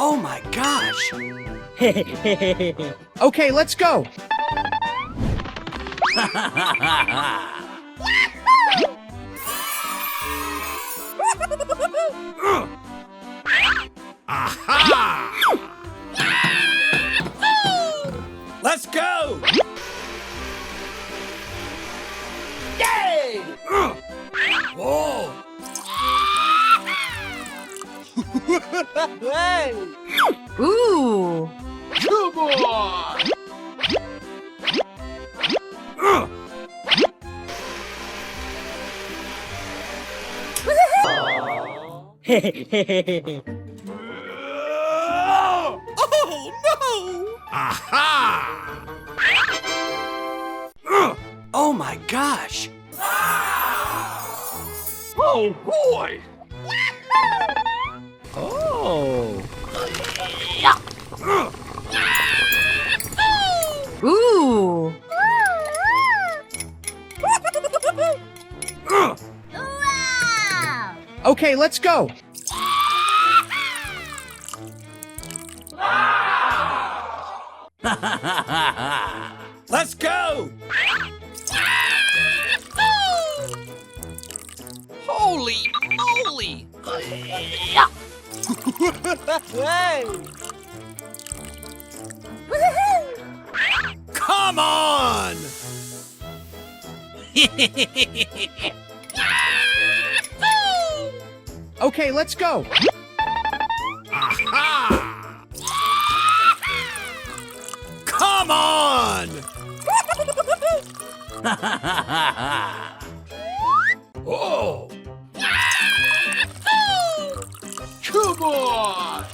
Oh my gosh! Okay, let's go. Aha! Let's go! Yay! Whoa! Hey! Ooh! Come on! Oh no! Aha! Oh my gosh! Oh boy! Oh. Ooh! Okay, let's go. Let's go! Holy moly! Hey! Come on! Okay, let's go. Aha! Come on! Oh! Come on!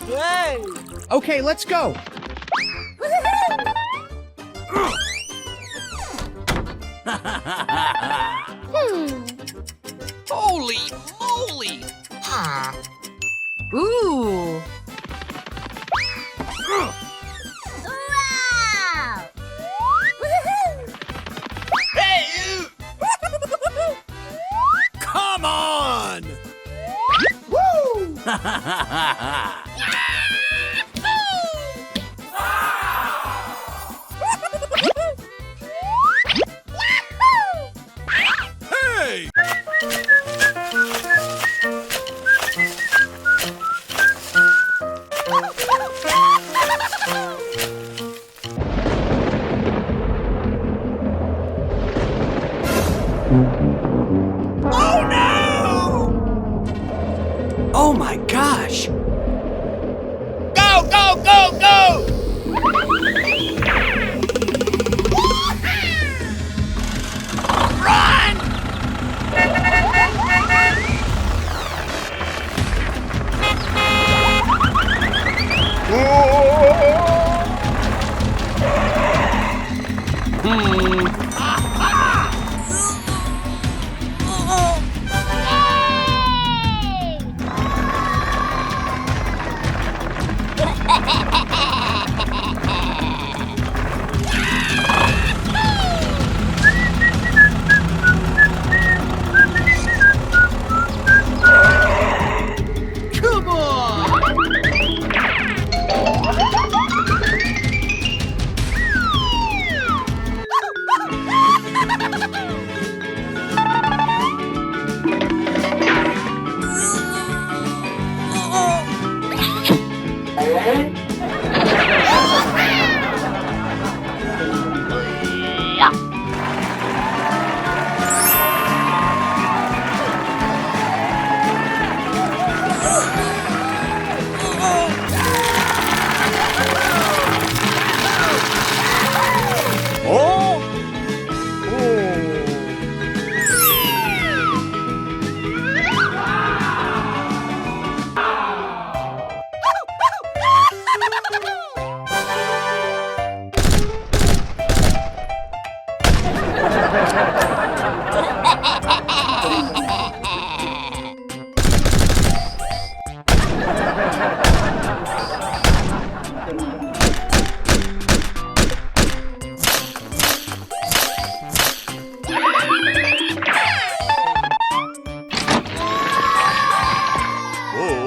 Hey! Okay, let's go. Holy moly! Ooh! Hey! Come on! Woo! Hey! Oh no! Oh my gosh! Go, go, go, go! Run!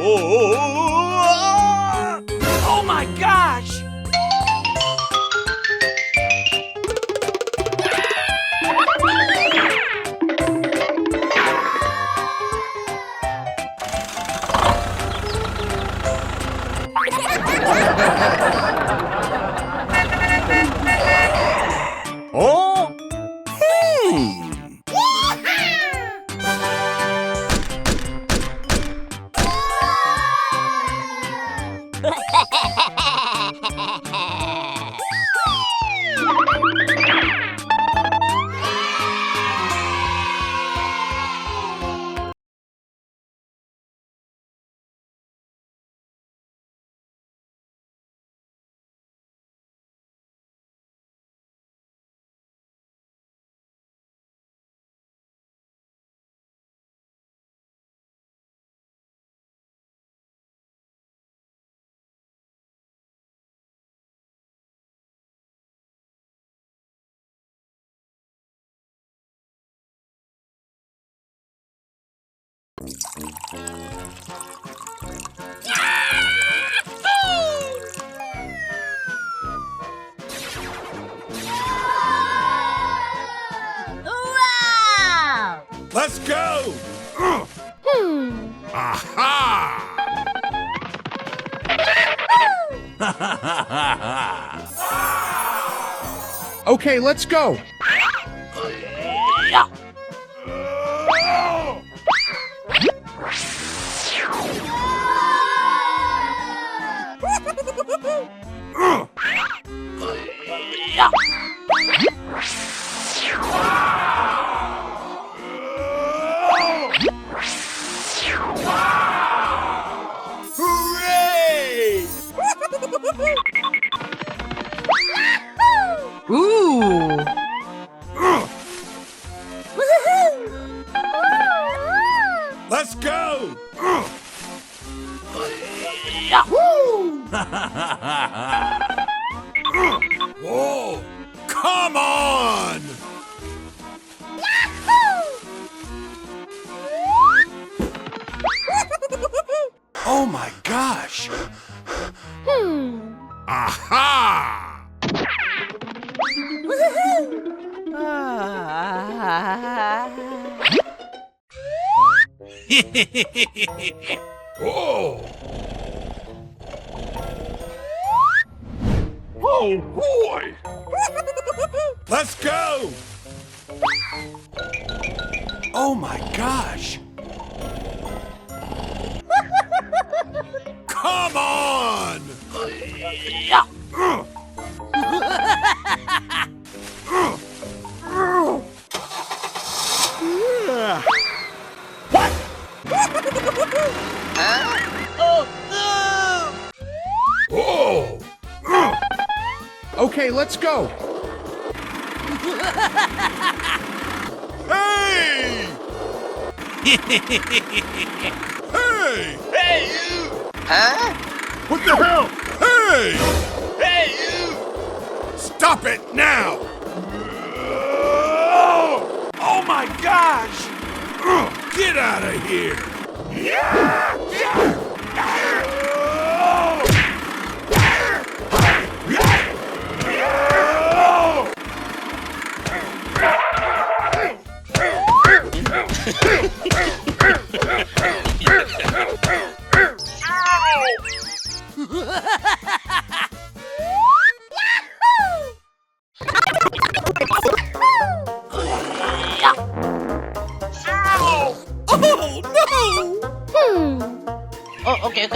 Oh my gosh! Oh! Wow! Let's go! Aha! Okay, let's go. Hooray! Ooh! Let's go! Whoa! Come on! Oh my gosh! Aha! Whoa! Oh boy! Let's go! Oh my gosh! Come on! Whoa! Okay, let's go. Hey! Hey! Hey, you! What the hell? Hey! Hey, you! Stop it now! Oh my gosh! Get out of here! Oh no! Oh, okay.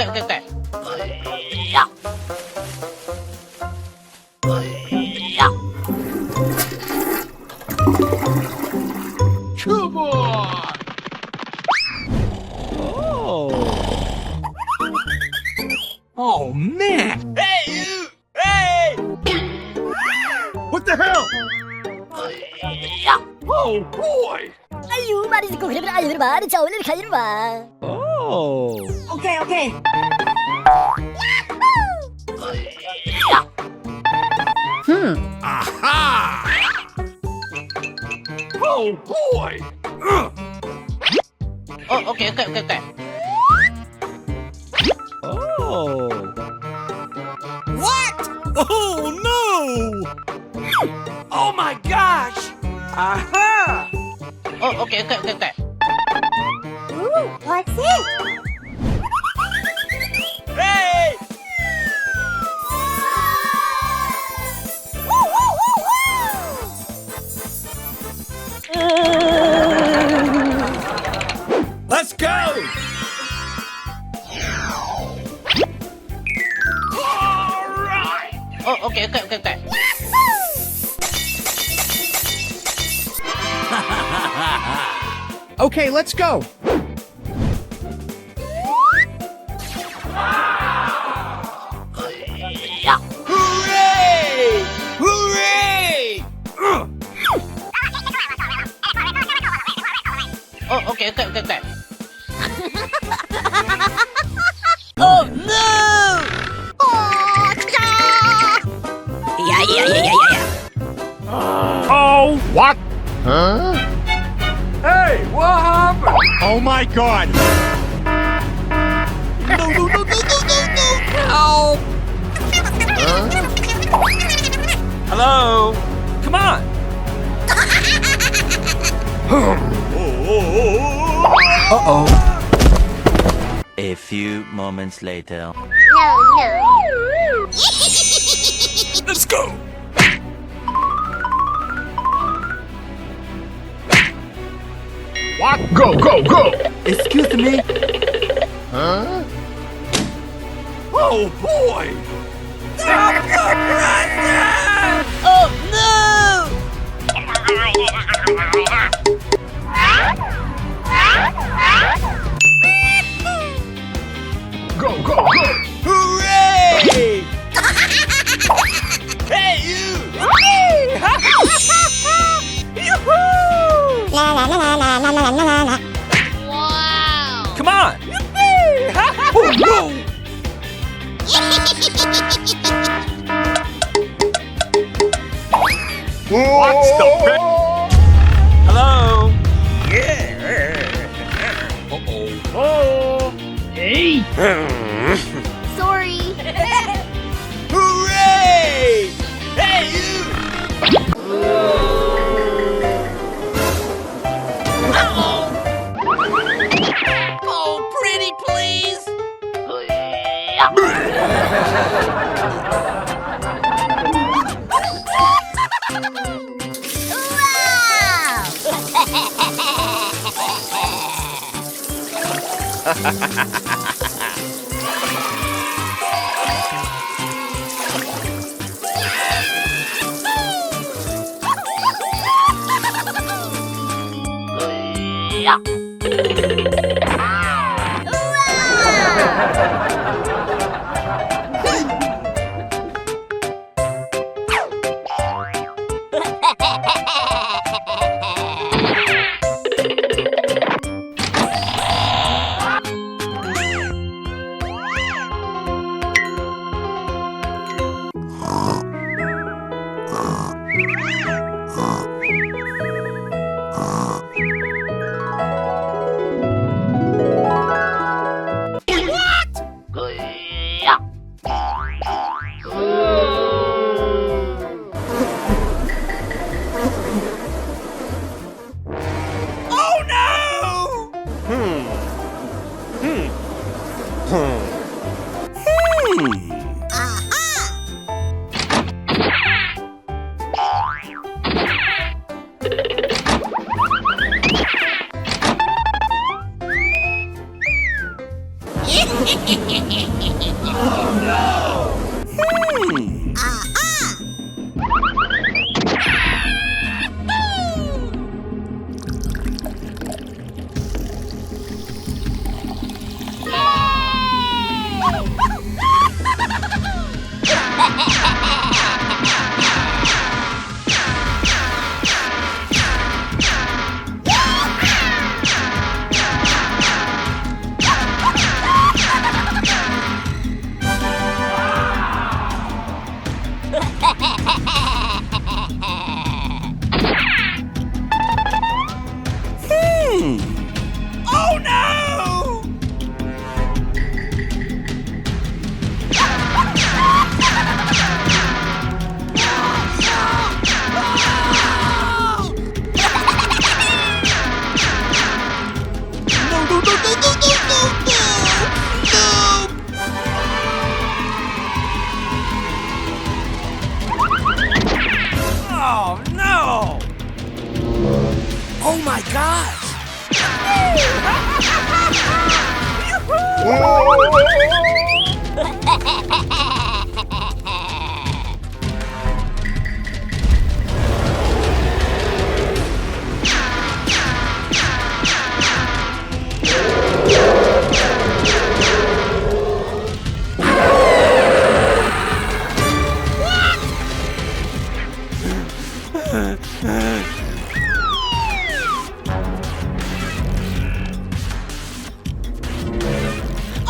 Come on! Oh man! Hey, you! Hey! What the hell? Oh boy! 아유 말이 듣고 그러면 아유 말 저 오늘 가지로 봐. Oh. 오케이. Aha! Oh boy! Oh, okay. Aha! Oh, okay. Ooh, what's it? Hey! Woo, woo, woo, woo! Let's go! Oh, okay. Okay, let's go. Hooray! Hooray! Oh, okay. Oh no! Oh, what? Huh? Hey, what happened? Oh my God. Help! Hello? Come on! Uh-oh. A few moments later. No, no. Let's go! What? Go, go, go. Excuse me? Huh? Oh, boy! Stop the present! Oh no! Go, go, go. Hooray! Hey, you! La la la la la la la la la. Come on! Oh, no! What's the big? Hello? Sorry. Hooray! Hey, you! Oh, pretty please!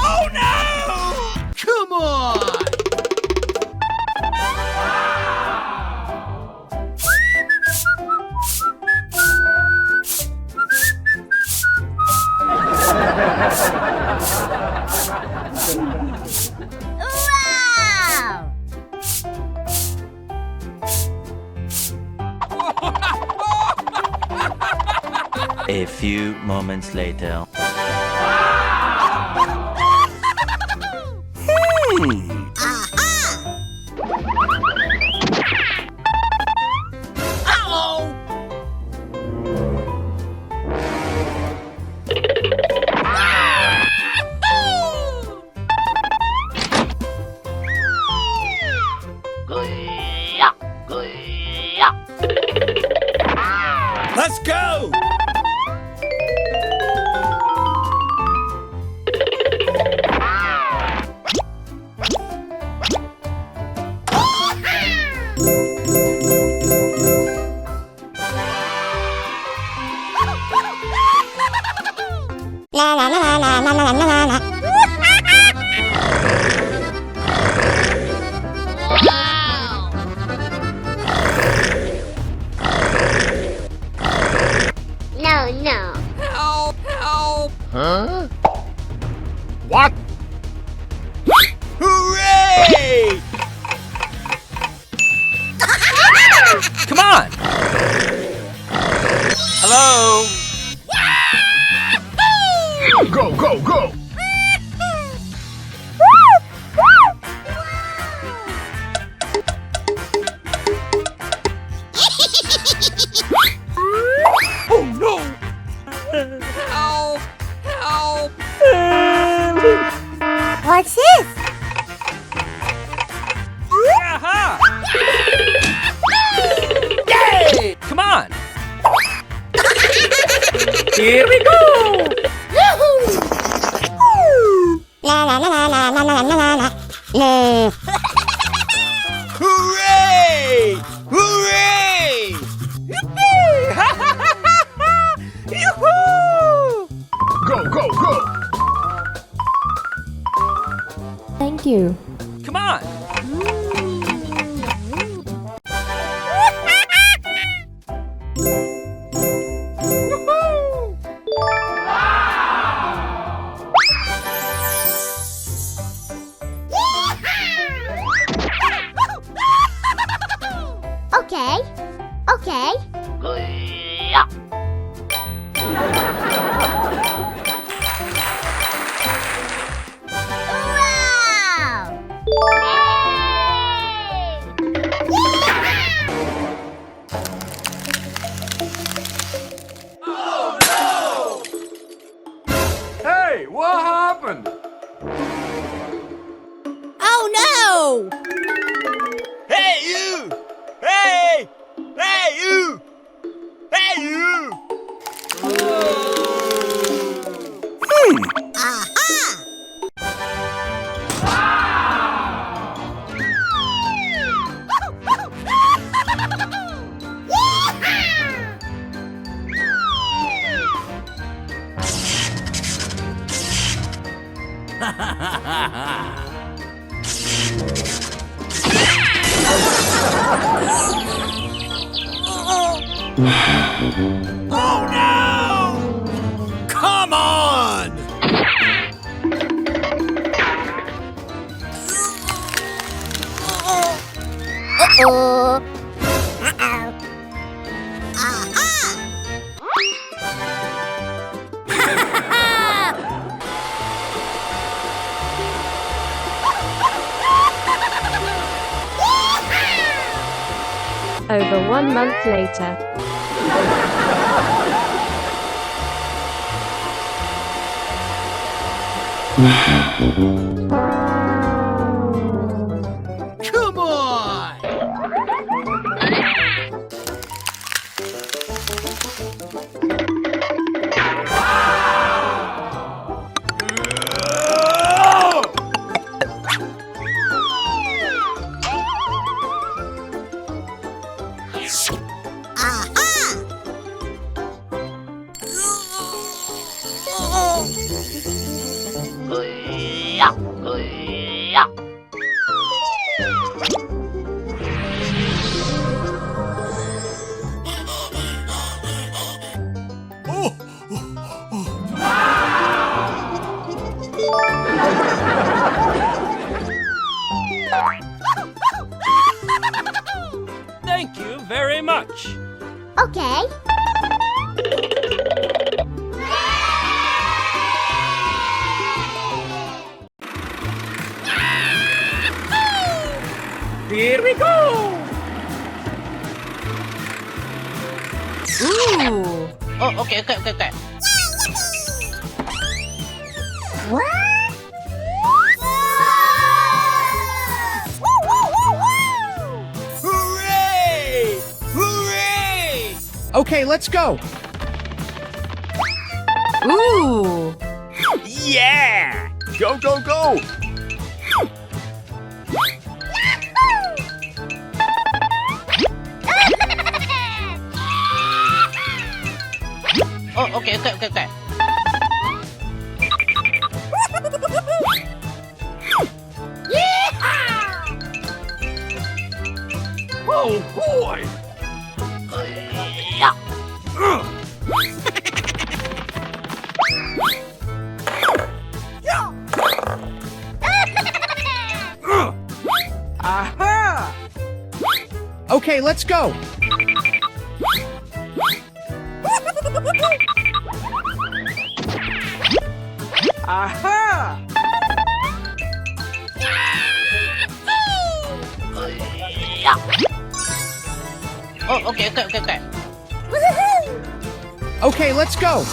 Oh no! Come on! Wow! A few moments later. Uh-oh! Let's go! No, no. Help! Help! Huh? What? Hooray! Come on! Hello? Go, go, go! Oh no! Help! Help! What's this? Aha! Yay! Come on! Here we go! Hooray! Hooray! Yippee! Yoo-hoo! Go, go, go! Thank you. Come on! Okay. Okay. Wow! Hey, what happened? Oh no! Hey, you! Hey! Hey, you! Hey, you! Oh no! Come on! Uh-oh. Over 1 month later. Come on! Thank you very much. Okay. Here we go. Ooh. Oh, okay. Hooray! Hooray! Okay, let's go. Ooh. Yeah. Go, go, go. Oh, okay. Oh boy! Aha! Okay, let's go. Aha! Oh, okay. Okay, let's go.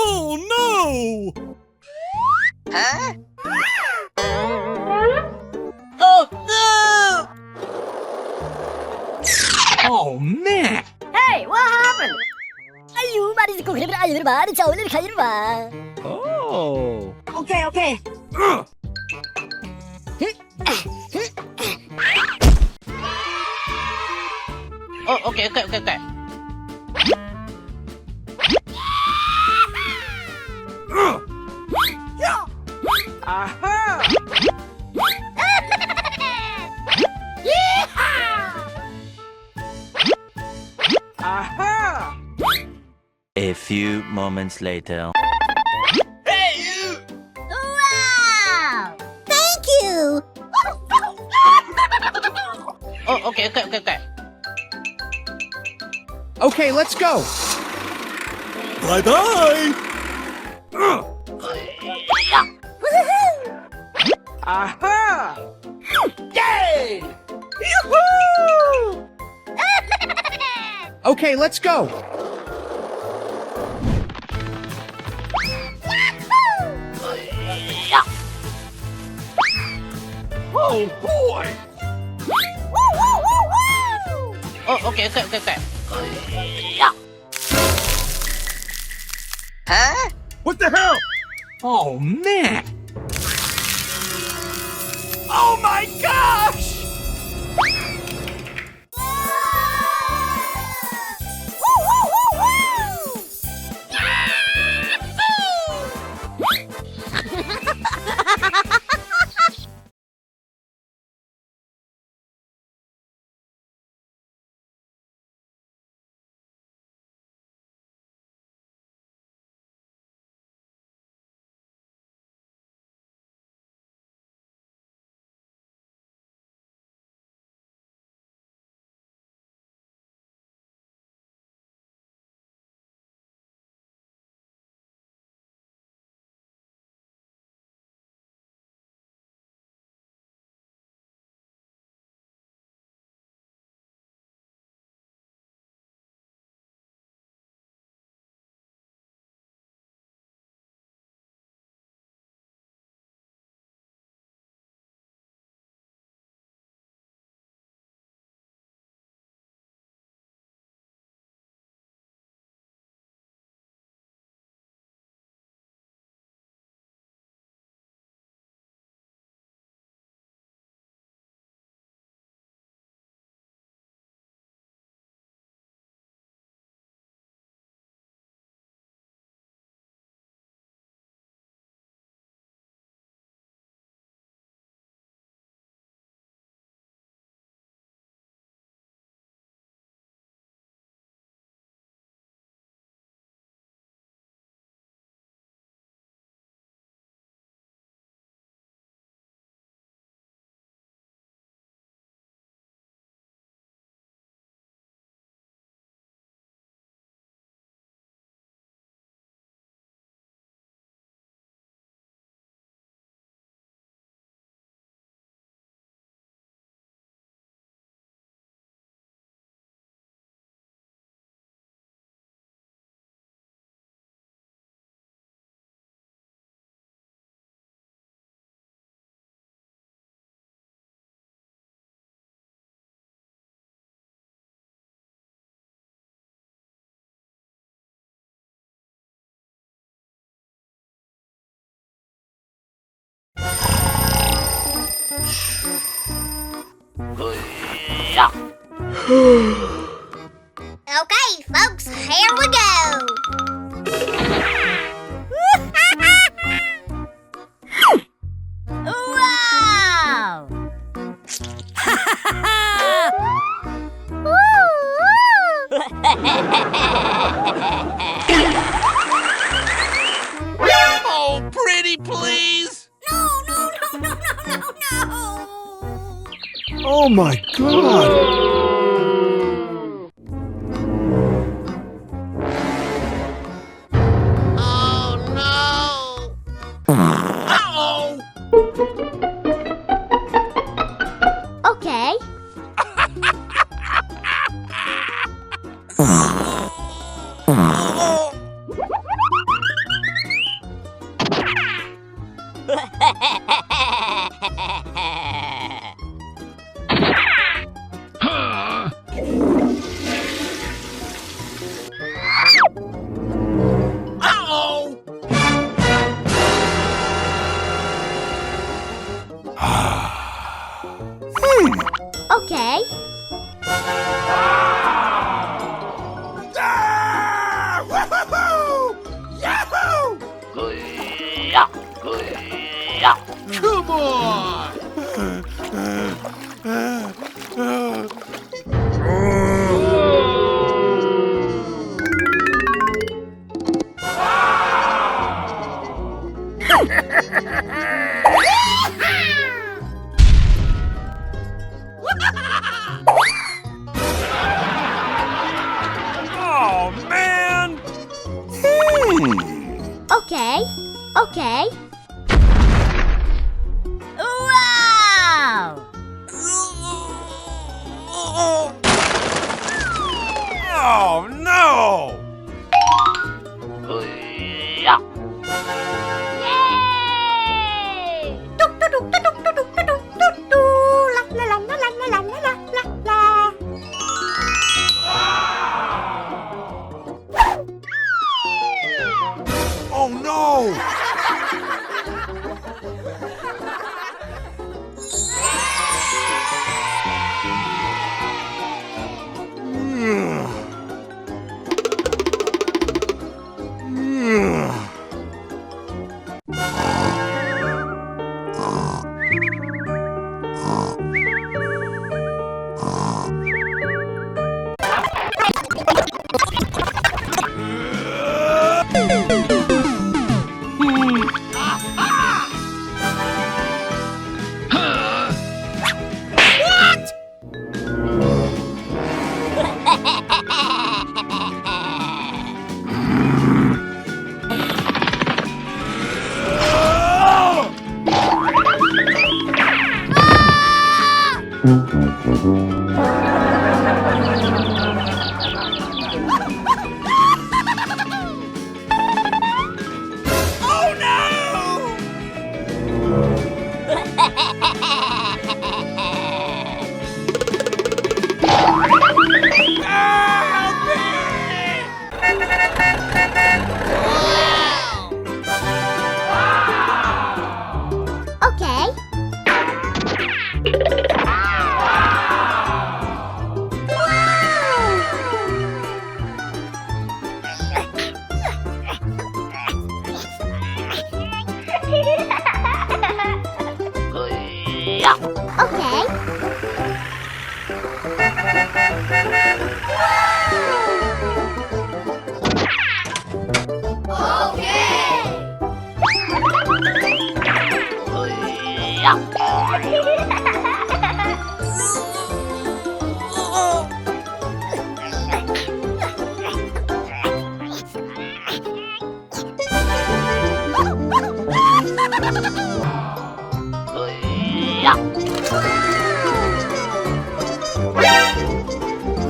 Oh no! Oh man! Hey, what happened? 아유, 말이지 꼭 그러면 아유, 말이 자 오늘 가지를 마. Oh. 오케이, 오케이. Oh, okay. Aha! Aha! A few moments later. Hey, you. Wow! Thank you. Oh, okay. Okay, let's go. Bye-bye! Aha! Yay! Okay, let's go. Oh boy! Oh, okay. What the hell? Oh man! Oh my gosh! Okay, folks, here we go. Wow! Oh, pretty, please. No! Oh my god! Oh, no. Uh-oh. Okay. Uh-oh. Okay. Ah! Woohoo! Yahoo! Come on. Oh man! Okay. Wow! Oh no! Oh no! Oh, no. Okay. Okay.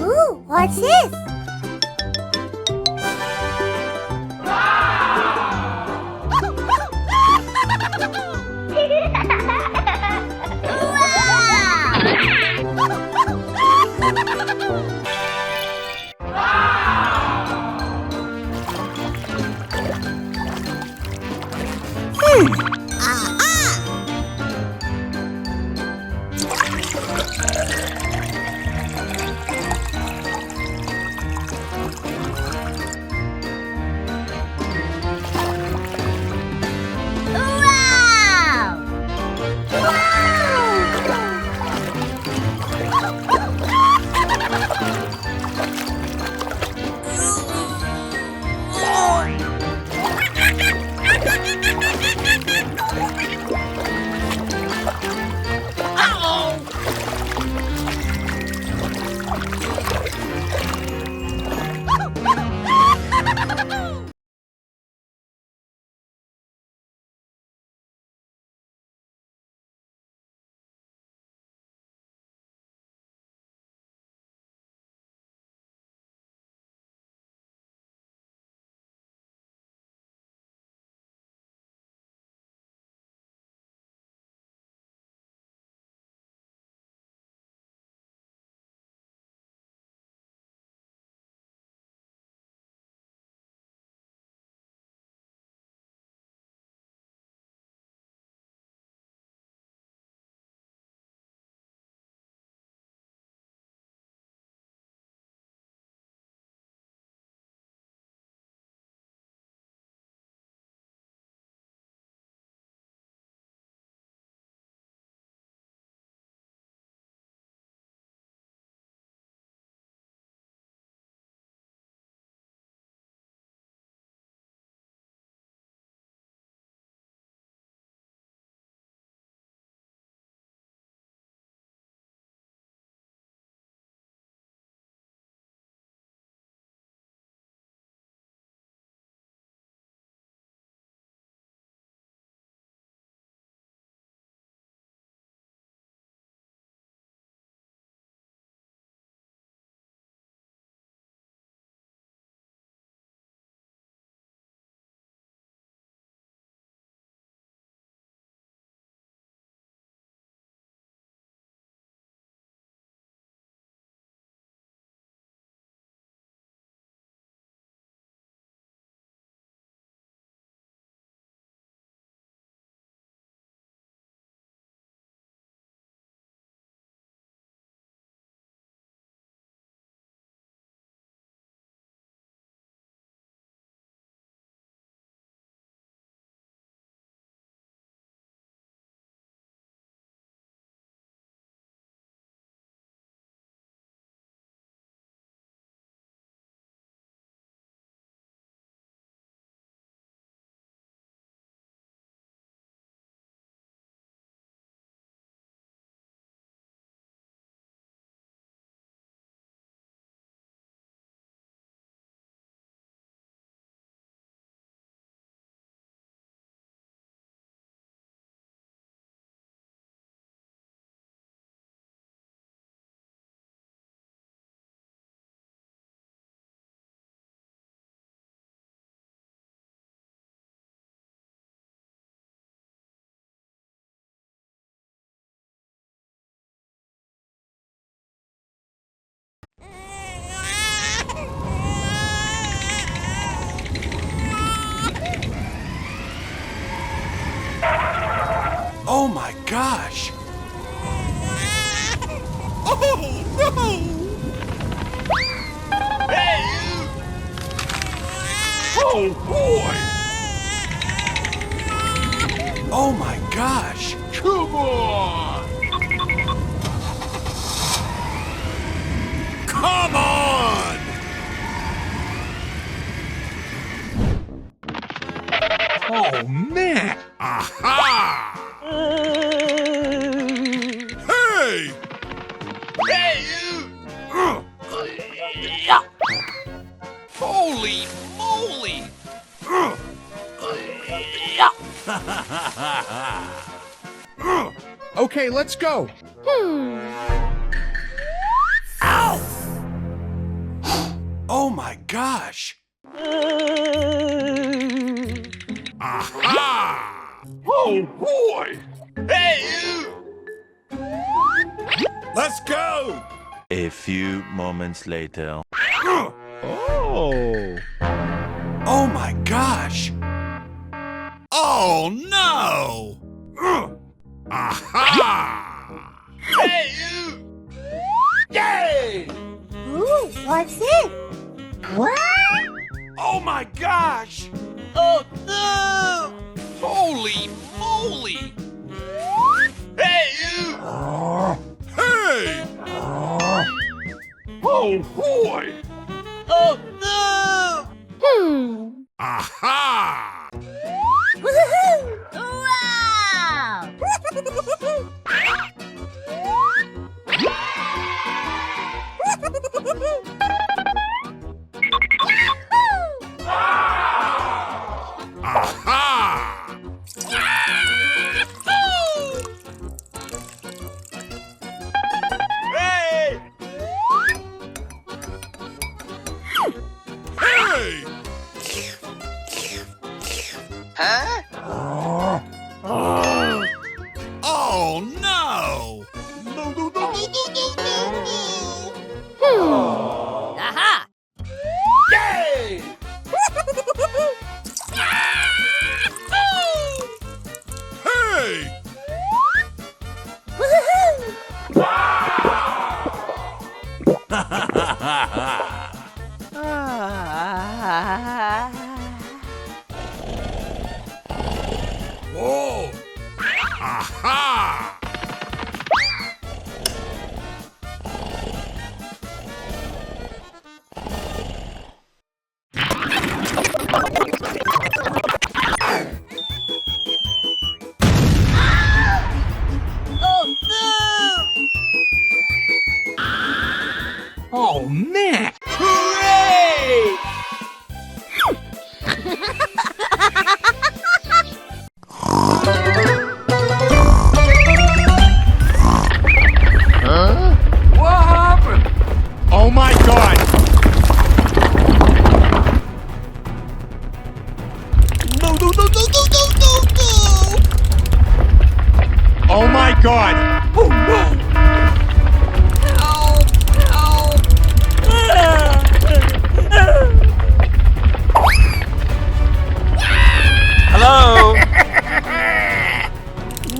Ooh, what's this? Oh my gosh! Oh, no! Hey, you! Oh boy! Oh my gosh! Come on! Come on! Oh, man! Aha! Hey! Hey, you! Holy moly! Okay, let's go. Oh my gosh! Aha! Oh, boy! Hey, you! Let's go! A few moments later. Oh. Oh my gosh! Oh no! Aha! Hey, you! Yay! Ooh, what's it? What? Oh my gosh! Oh, no! Holy moly! Hey, you! Hey! Oh, boy! Oh, no! Aha! Woohoo! Wow! Aha! Hey! Hey! Huh? Oh no! No, no, no, no, no, no, no, no! Aha! Yay! Hey! Woohoo! Whoa! Aha! Oh, no! Oh, man! Hooray! What happened? Oh my god. No, no, no, no, no, no, no, no! Oh my god. Oh, no! Help! Help! Hello.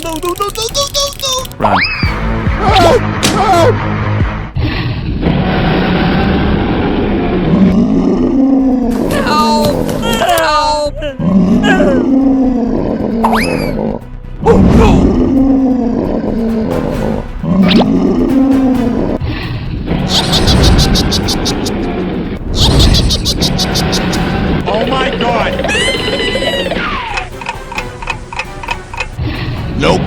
No, no, no, no, no, no, no! Run. Help! Help! Oh, no! Oh my god. Nope.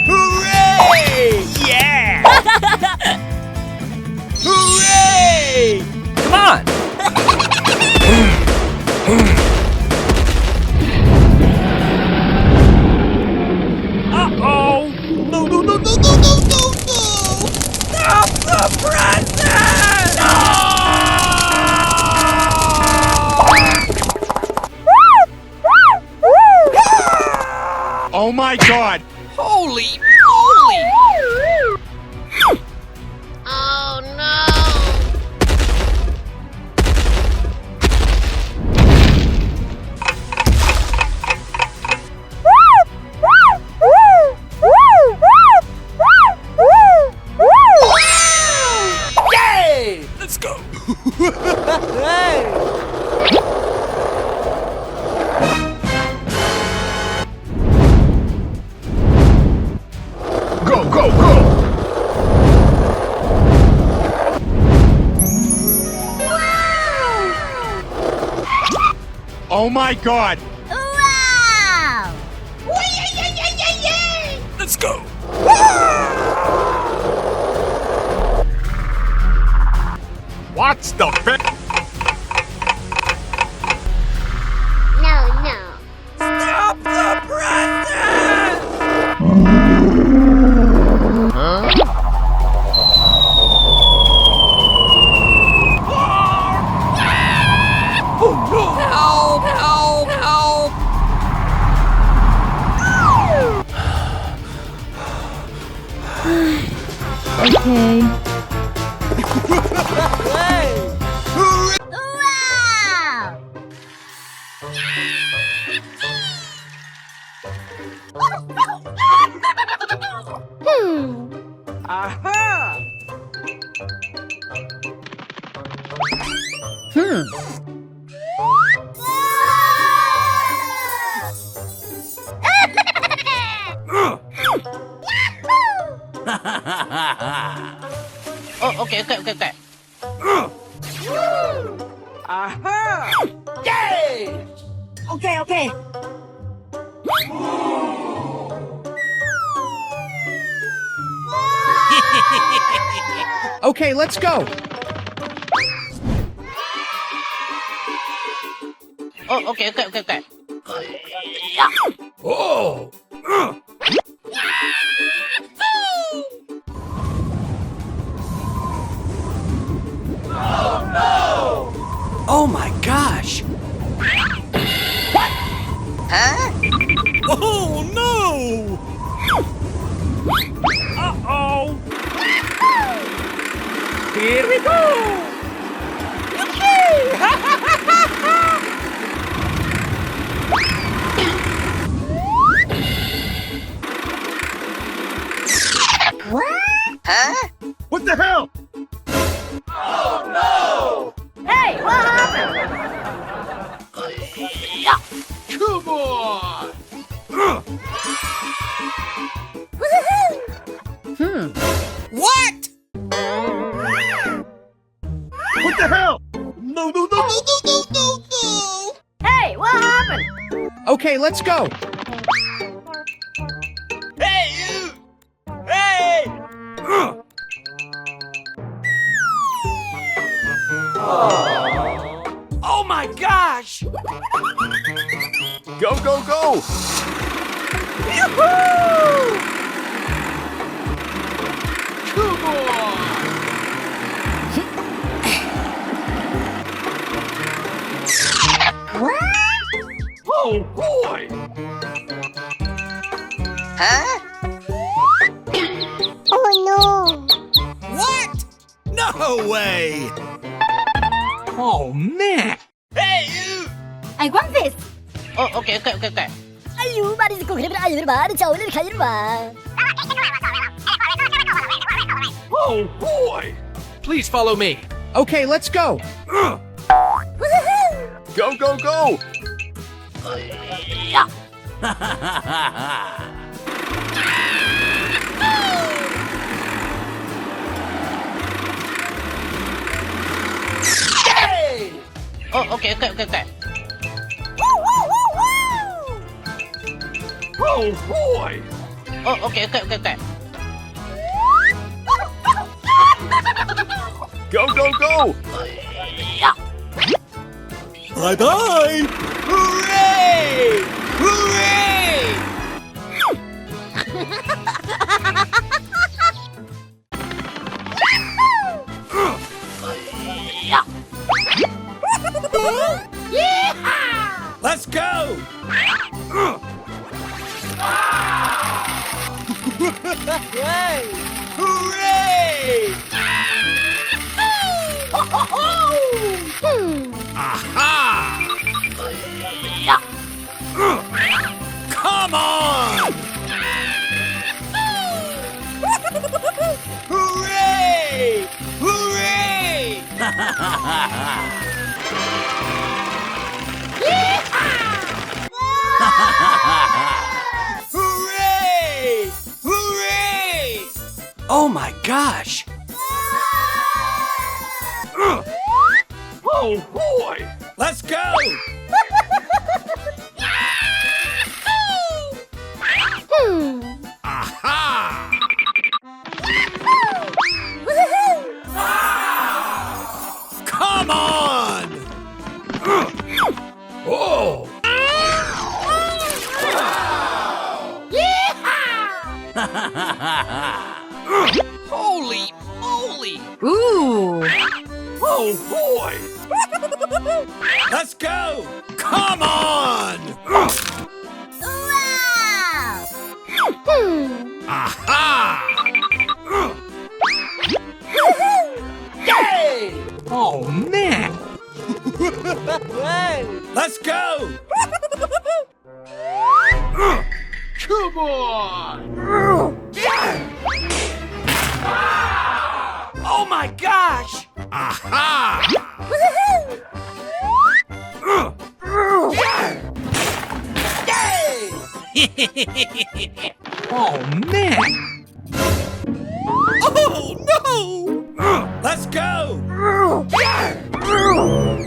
Hooray! Yeah. Hooray! Come on. Uh-oh. No, no, no, no, no, no, no, no! Stop the present! Oh my god. Holy moly! Oh, no! Oh my god! Wow! Let's go. What's the No, no. Stop the present! Help, help, help! Okay. Wow! Aha! Oh, okay. Aha! Okay, let's go! Oh, okay. Oh. Oh my gosh! Huh? Oh no! Uh-oh. Here we go. Huh? What the hell? Hey, what happened? Come on. What? What the hell? No, no, no. No! Hey, what happened? Okay, let's go! Hey, you. Hey. Oh my gosh! Go, go, go. Come on. Oh boy. Huh? What? No way! Oh man. Hey, you. I want this! Oh, okay. 아유, 말이 듣고 그래, 아유, 말이 자, 오늘 가요, 마. Oh boy. Please follow me. Okay, let's go! Go, go, go. Oh, okay. Oh boy. Oh, okay. Go, go, go. Bye bye. Hooray! Hooray! Let's go! Hey! Hooray! Aha! Come on! Hooray! Hooray! Hooray! Hooray! Oh my gosh! Oh boy. Let's go! Oh boy! Let's go! Come on! Wow! Aha! Oh, man. Let's go! Come on. Oh my gosh! Aha! Oh, man. Oh no! Let's go!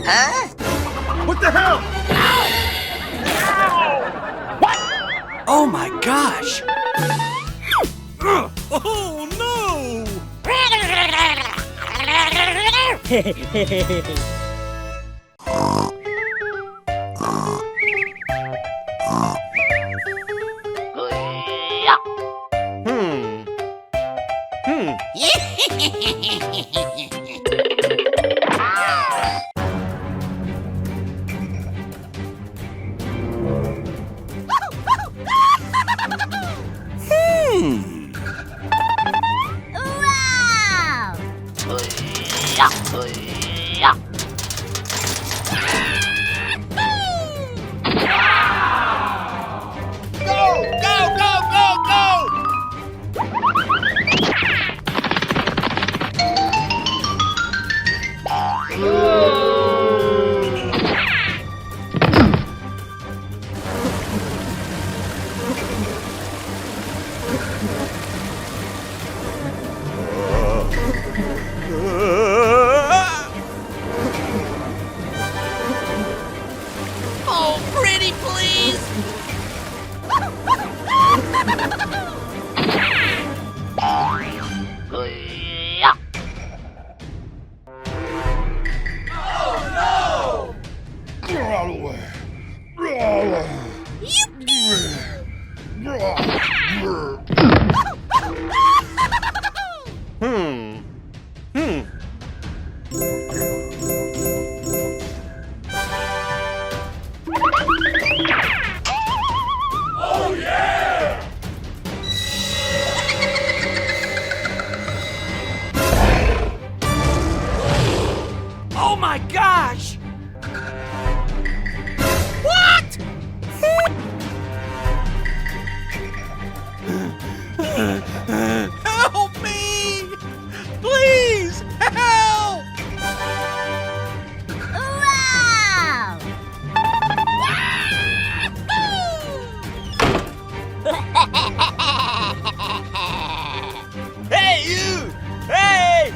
Huh? What the hell? Oh my gosh! Oh no! Wow! Oh, pretty, please. Oh my gosh! What? Help me! Please, help! Wow! Hey, you! Hey!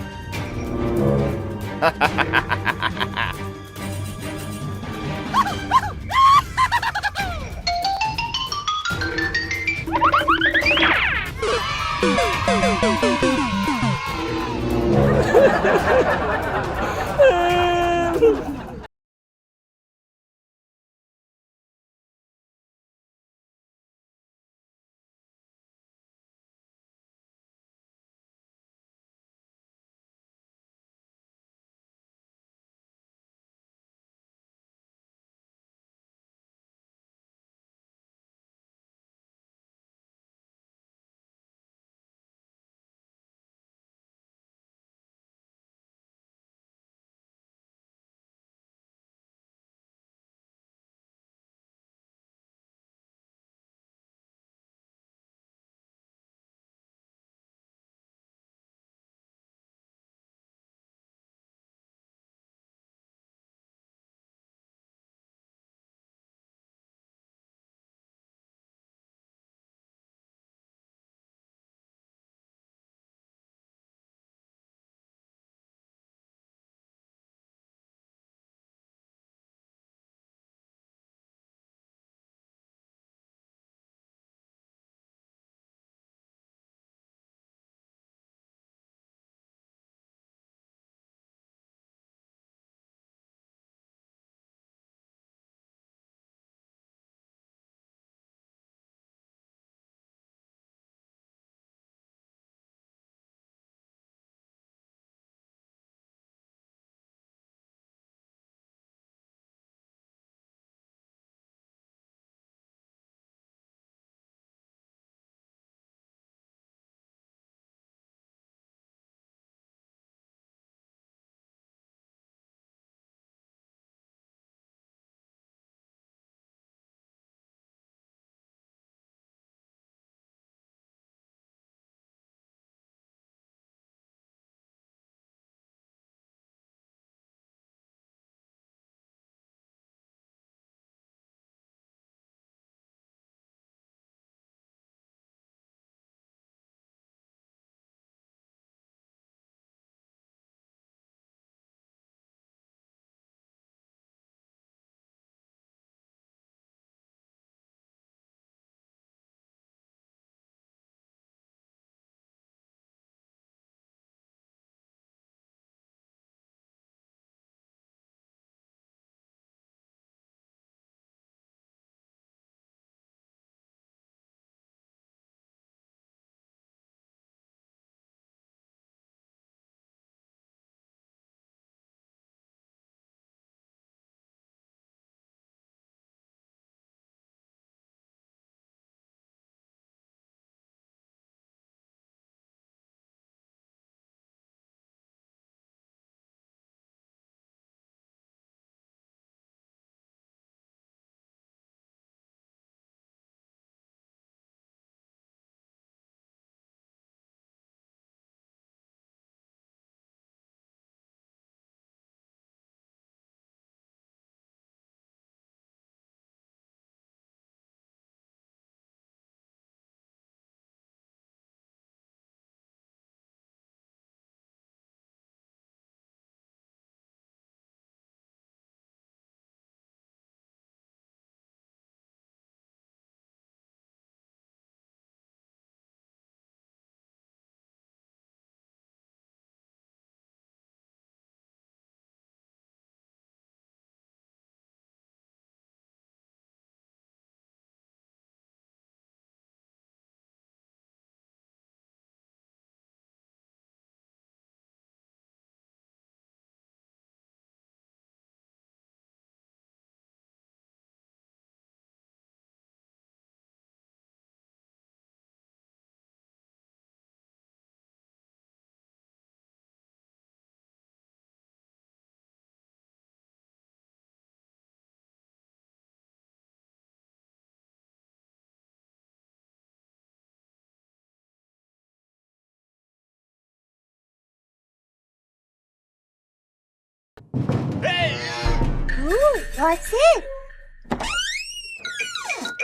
What's it?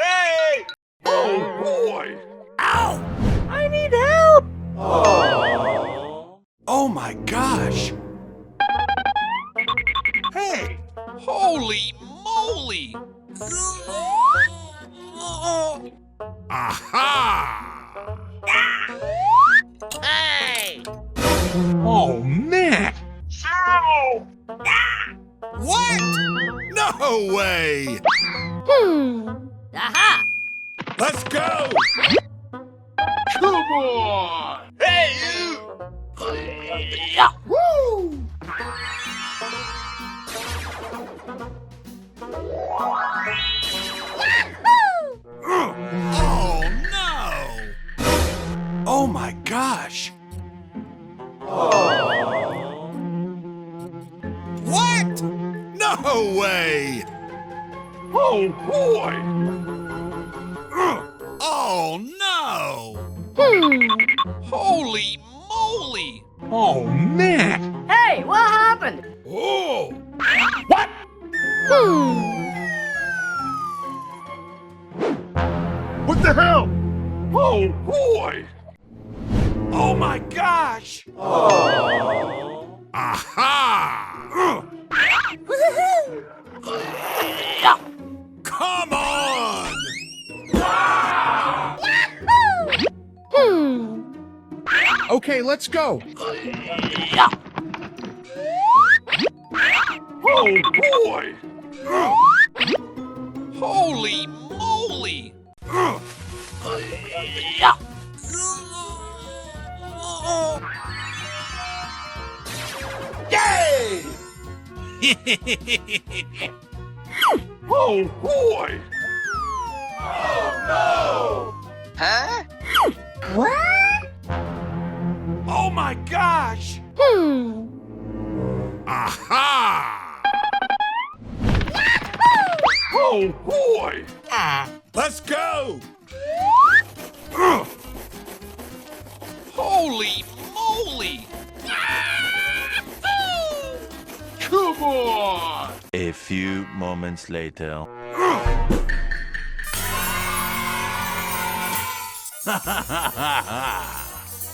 Hey! Oh boy! I need help! Oh my gosh! Hey! Holy moly! Aha! Hey! Oh, man! What? No way! Aha! Let's go! Come on! Hey, you! Oh no! Oh my gosh! What? No way! Oh, boy! Oh no! Holy moly! Oh, man! Hey, what happened? Oh! What the hell? Oh, boy! Oh my gosh! Aha! Come on! Okay, let's go. Oh boy! Holy moly! Yay! Oh, boy! Huh? Oh my gosh! Aha! Oh, boy! Let's go! Holy moly! Come on! A few moments later.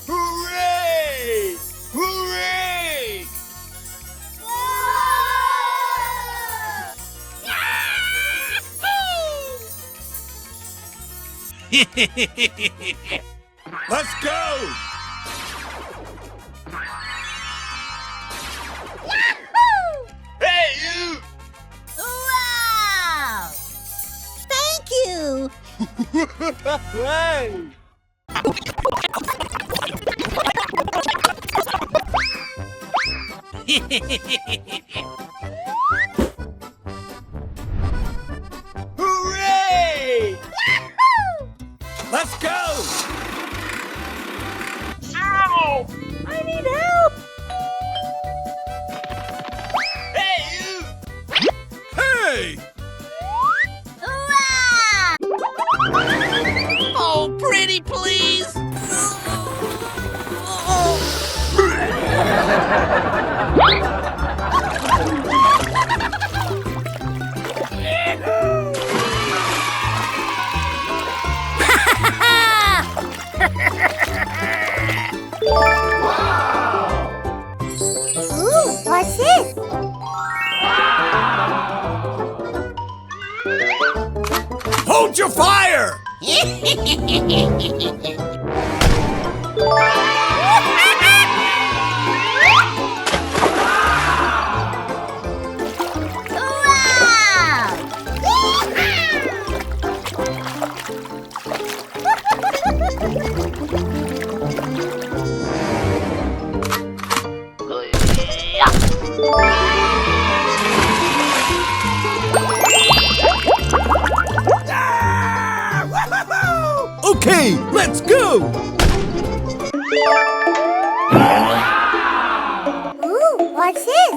Hooray! Hooray! Let's go! Hey, you! Wow! Thank you! Hey! Hooray! Let's go! I need help! Hey, you! Hey! Wow! Oh, pretty please! Ooh, what's this? Hold your fire! Okay, let's go! Ooh, what's this?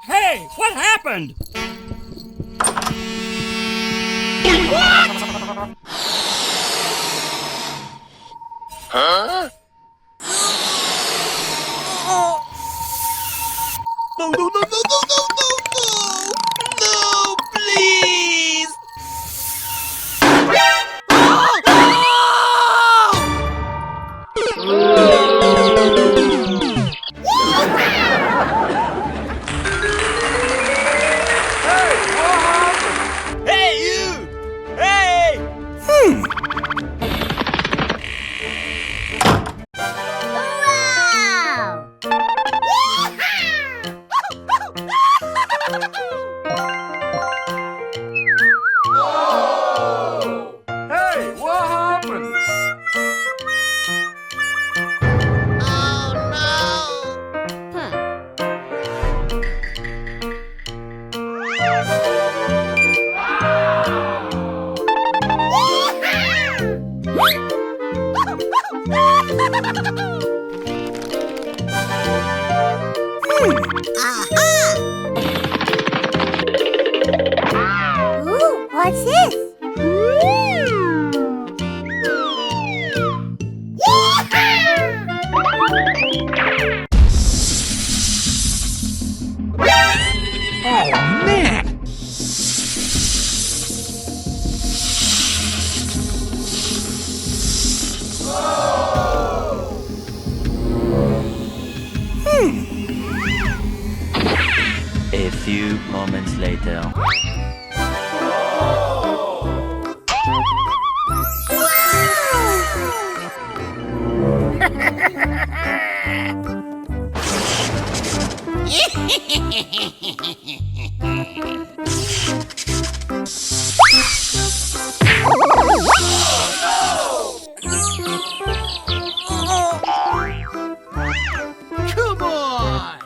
Hey, what happened? Huh? No, no, no, no, no, no, no, no! No, please! Hey, you! Hey! Wow! Hey, what happened? Ooh, what's this? Oh, man! A few moments later. Come on!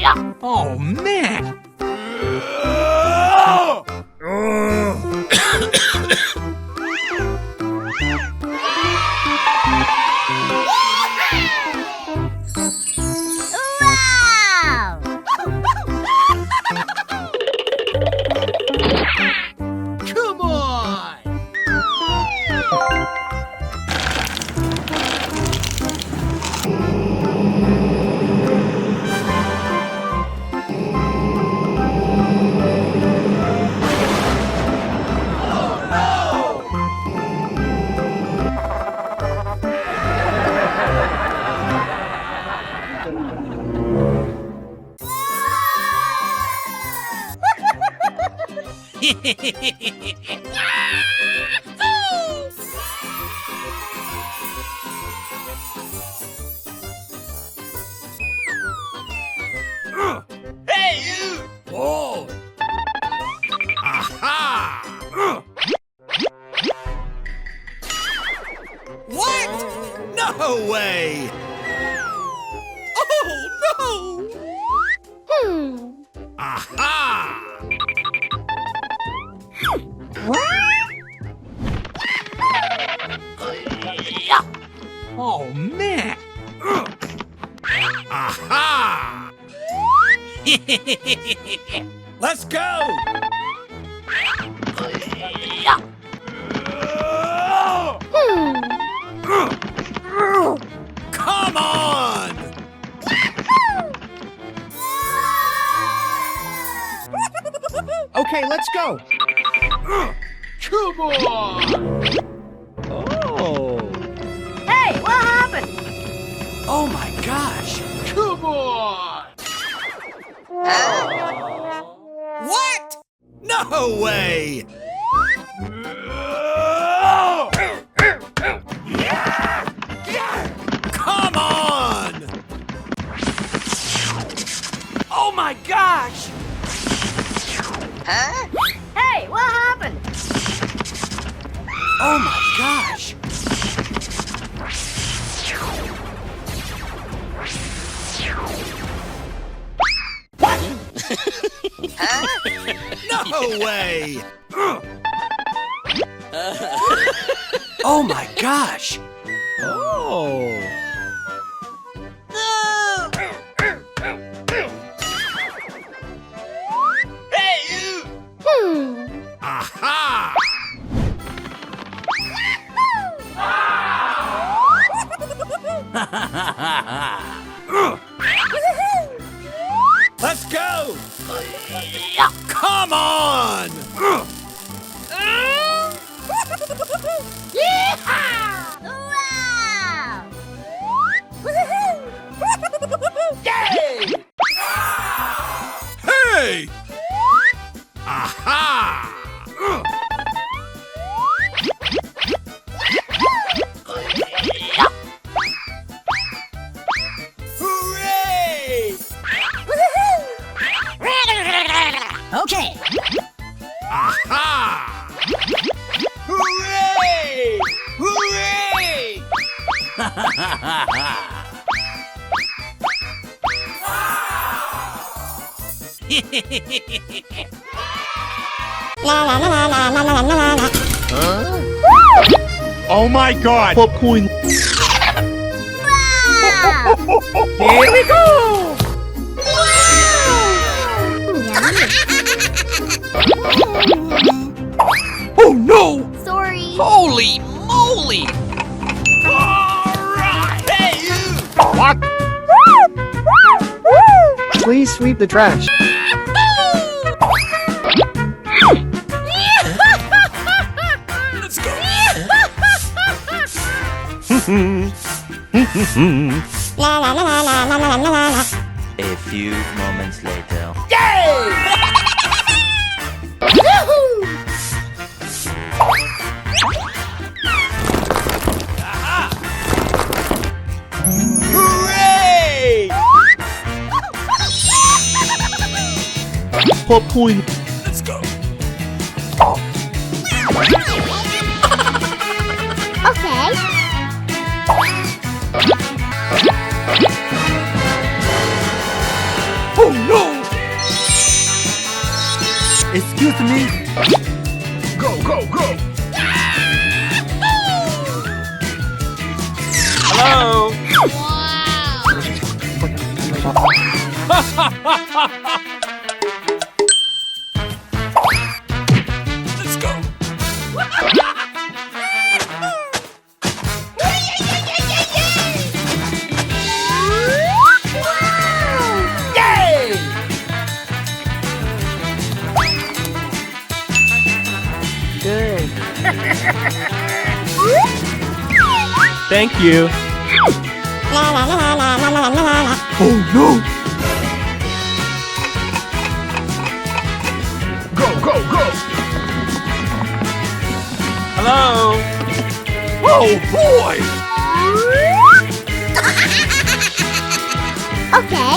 Wow! Oh, man! Wow! Come on! Hey, you! Oh! Aha! What? No way! Aha! Oh, man. Aha! Let's go! Come on! Okay, let's go. Come on. Hey, what happened? Oh my gosh! Come on. What? No way! Come on! Oh my gosh! Hey, what happened? Oh my gosh! No way! Oh my gosh! Hey, you! Aha! Let's go! Come on! Wow! Yay! Hey! Aha! Hooray! Okay. Aha! Hooray! Hooray! Oh my god! Popcorn! Here we go. Oh no! Sorry. Holy moly. Hey, you! What? Please sweep the trash. Let's go! A few moments later. Hooray! Popcorn! Let's go! Okay. Oh no! Excuse me. Go, go, go. Hello? Let's go! Yay! Good. Thank you. Oh no! Go, go, go. Hello? Oh boy! Okay.